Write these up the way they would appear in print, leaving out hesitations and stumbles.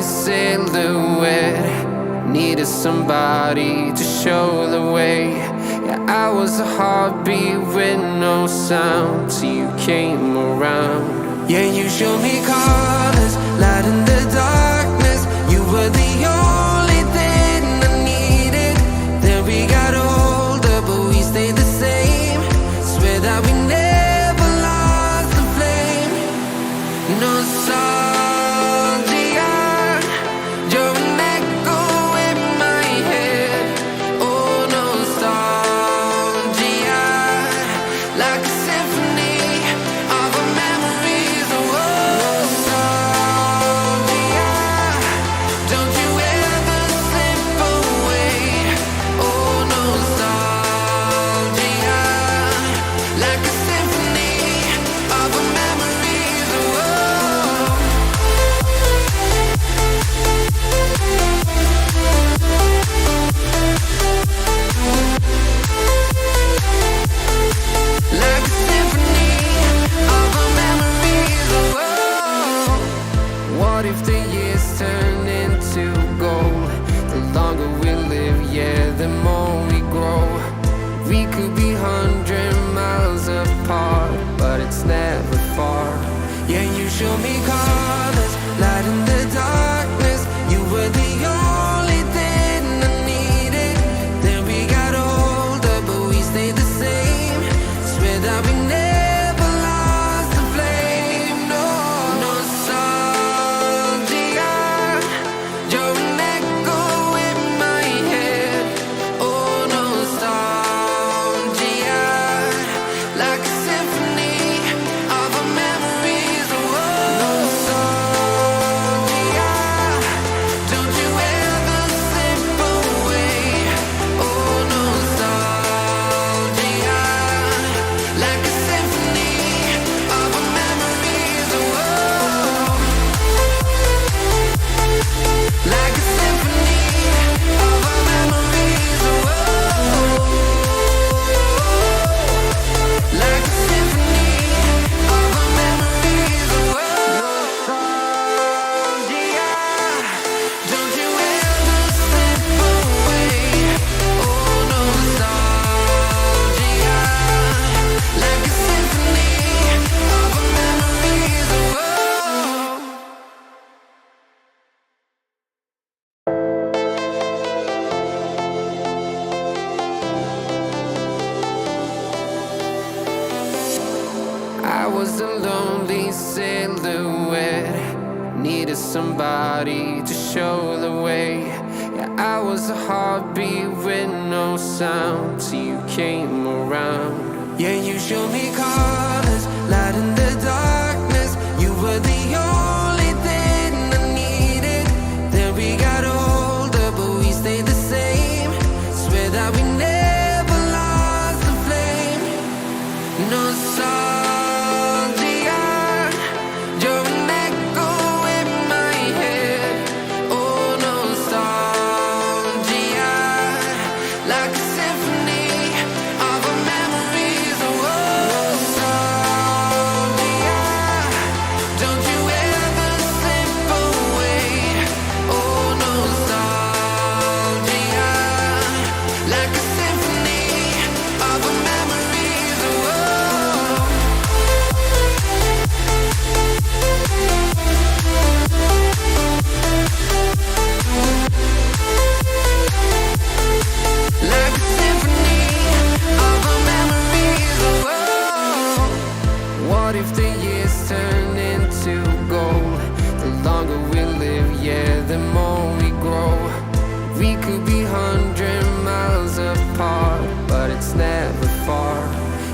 silhouette. Needed somebody to show the way. Yeah, I was a heartbeat with no sound till you came around. Yeah, you showed me colors, light in the darkness. You were the only thing I needed. Then we got older, but we stayed the same. Swear that we never lost the flame. Nostalgia, you're an echo in my head. Oh, nostalgia, like a symphony of our memories. Oh, nostalgia, don't you ever slip away. Oh, nostalgia, like a symphony of our memories. Oh, like a symphony of our memories. Oh, what if the years turn into gold? The longer we live, yeah, the more we grow. We could be 100 miles apart, but it's never far. Yeah, you show me colors, light in the darkness. You were the only thing I needed. Then we got older, but we stayed the same. Swear that we never lost the flame. No, nostalgia, you're an echo in my head. Oh, nostalgia, like a symphony of our memories. Oh, nostalgia, don't you ever slip away. Oh, nostalgia, like a symphony of our memories. Oh, like a symphony of our memories. Oh, like a symphony of our memories. Oh, nostalgia, don't you ever slip away. Oh, nostalgia, like a symphony of our memories. Oh, I was a lonely silhouette. Needed somebody to show the way. Yeah, I was a heartbeat with no sound till you came around. Yeah, you showed me colors, light in the darkness. You were the only thing I needed. Then we got older, but we stayed the same. Swear that we never lost the flame. Nostalgia, you're an echo in my head. Oh, nostalgia, like a symphony of our memories. Oh, nostalgia, don't you ever slip away. Oh, nostalgia, like a symphony of our memories. Oh, like a symphony of our memories. Oh, what if the years turn into gold? The longer we live, yeah, the more we grow. We could be 100 miles apart, but it's never far.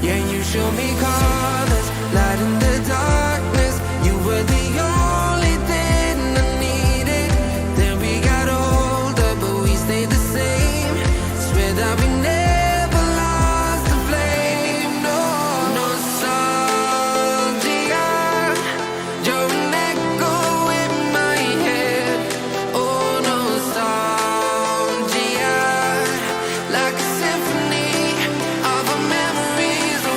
Yeah, you show me colors, light in the darkness. You were the only thing I needed. Then we got older, but we stayed the same. Swear that we never lost the flame. No, nostalgia, you're an echo in my head. Oh, nostalgia, like a symphony of our memories. Oh,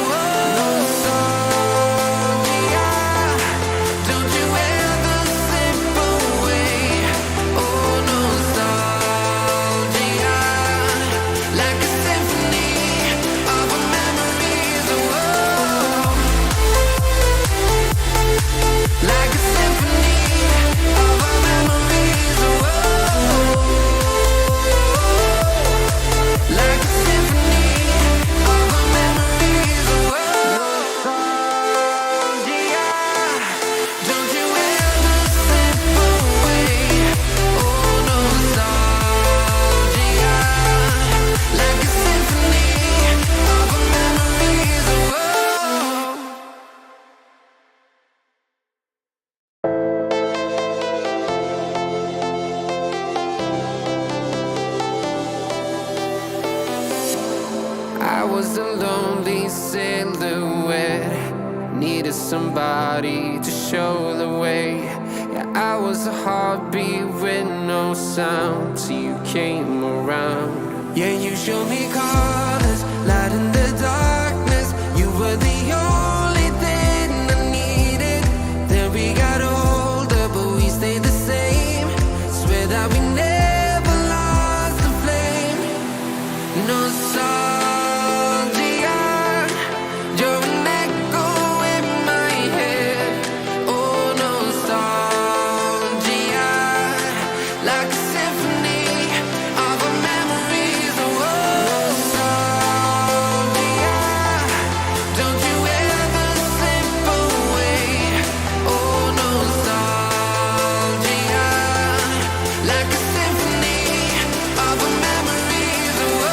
I was a lonely silhouette, needed somebody to show the way. Yeah, I was a heartbeat with no sound till you came around. Yeah, you showed me colors, light in the darkness. You were the only thing I needed. Then we got older, but we stayed the same. Swear that we never lost the flame. Nostalgia, you're an echo in my head. Oh, nostalgia, like a symphony of our memories. Oh, nostalgia, don't you ever slip away. Oh, nostalgia, like a symphony of our memories. Oh,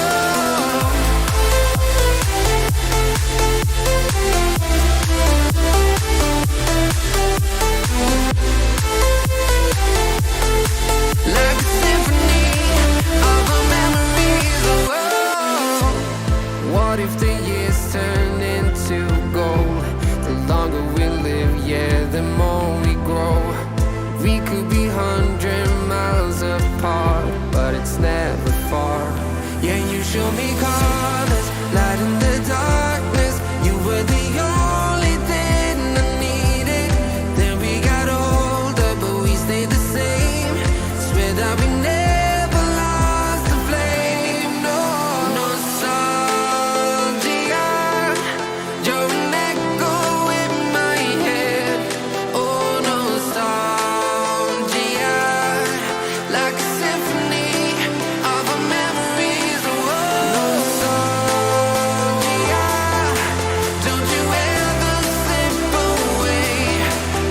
like a symphony of our memories. Oh, what if the years turn into gold? The longer we live, yeah, the more we grow. We could be 100 miles apart, but it's never far. Yeah, you show me colors, light in the darkness. You were the only thing I needed. Then we got older, but we stayed the same. Swear that we never lost the flame. No, nostalgia, you're an echo in my head. Oh, nostalgia, like a symphony of our memories. Oh, nostalgia, don't you ever slip away.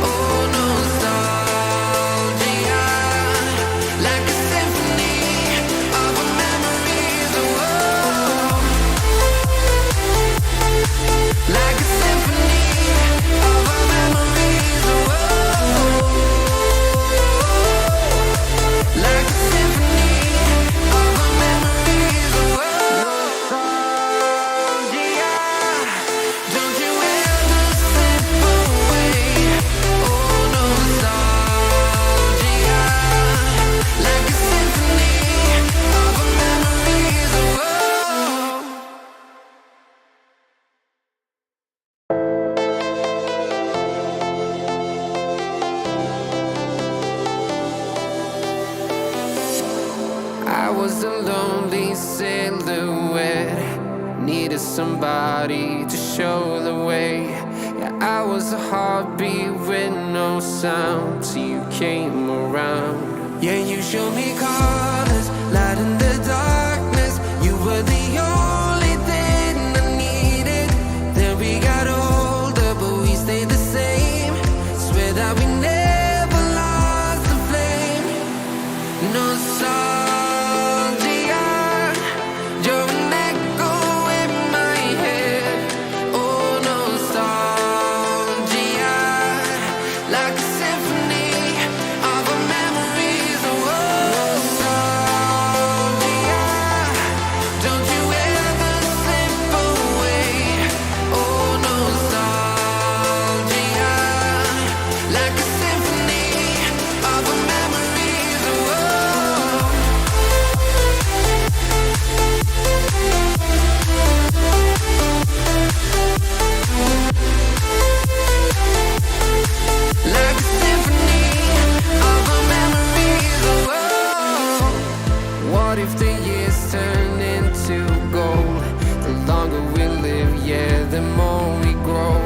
Oh, nostalgia, like a symphony of our memories. Oh, like a symphony of our memories. Oh, like a symphony of our memories. Oh, nostalgia, don't you ever slip away. Oh, nostalgia, like a symphony of our memories. Oh, I was a lonely silhouette, needed somebody to show the way. Yeah, I was a heartbeat with no sound till you came around. Yeah, you showed me colors, light in the darkness. You were the only thing I needed. Then we got older, but we stayed the same. Swear that we never lost the flame. Nostalgia, you're an echo in my head. Oh, nostalgia, like a symphony of our memories. Oh, nostalgia, don't you ever slip away. Oh, nostalgia, like a symphony of our memories. Oh, like a symphony of our memories. Oh, what if the years turn into gold? The longer we live, yeah, the more we grow.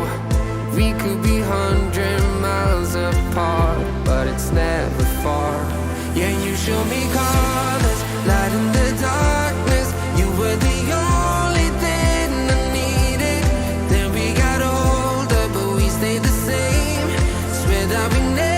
We could be 100 miles apart, but it's never far. Yeah, you show me colors, light in the darkness. You were the only thing I needed. Then we got older, but we stayed the same. Swear that we never